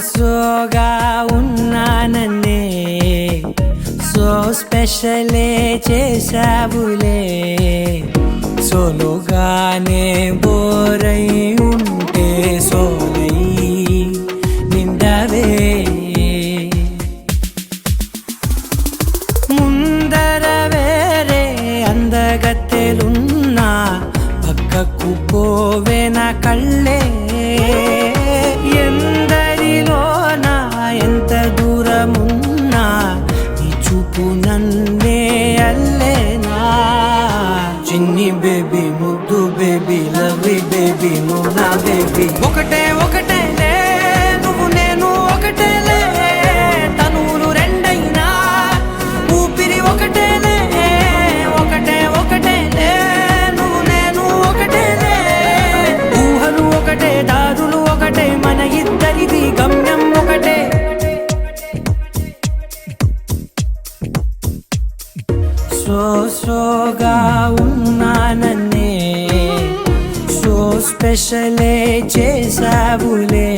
సోగా ఉన్నానన్నే so స్పెషలే చేసావులే సోలోగానే బోరై ఉంటే సోలై నిండవే ముందర వేరే అందగత్తెలున్నా పక్కకు పోవే నా కళ్ళే ఎందరిలోనా ఎంత దూరమున్నా నీ చూపు నన్నే అల్లేనా చిన్ని బేబీ ముద్దు బేబీ లవ్లీ బేబీ నువ్వు నా బేబీ ఒకటే ఒకటేలే నువ్వు నేను ఒకటేలే తనువులు రెండైనా ఊపిరి ఒకటేలే ఒకటే ఒకటేలే నువ్వు నేను ఒకటేలే ఊహలు ఒకటే దారులు ఒకటే మన ఇద్దరిది గమ్యం ఒకటే సోగా ఉన్నానన్నే సో స్పెషలే చేసావులే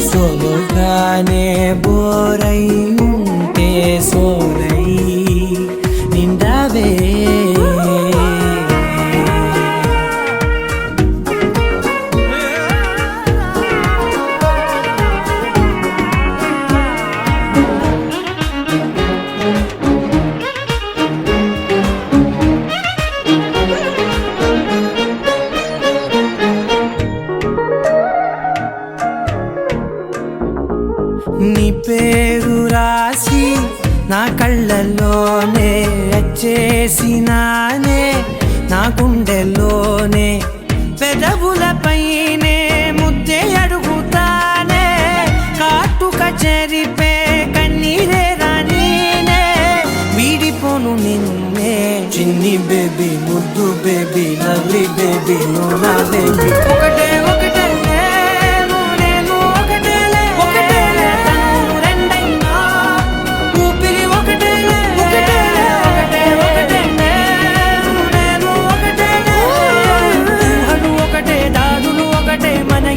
సోలోగానే బోరై ఉంటే సోలై నిండవే నీ పేరు రాసి నా కళ్ళల్లోనే వచ్చేసినానే నా గుండెల్లోనే పెదవులపైనే ముద్దే అడుగుతానే కాటుక చెరిపే కన్నీరే రానీనే వీడిపోను నిన్నే చిన్ని బేబీ ముద్దు బేబీ లవ్లీ బేబీ నువ్వు నా బేబీ ఒకటే ఒకటే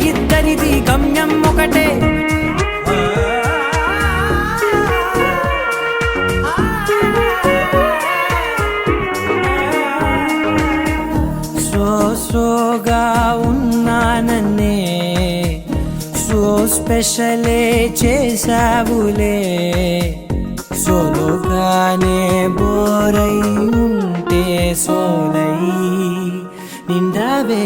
ఇద్దరిది గమ్యం ఒకటే సోగా ఉన్నానన్నే సో స్పెషలే చేసావులే సోలోగానే బోరై ఉంటే సోలై నిండవే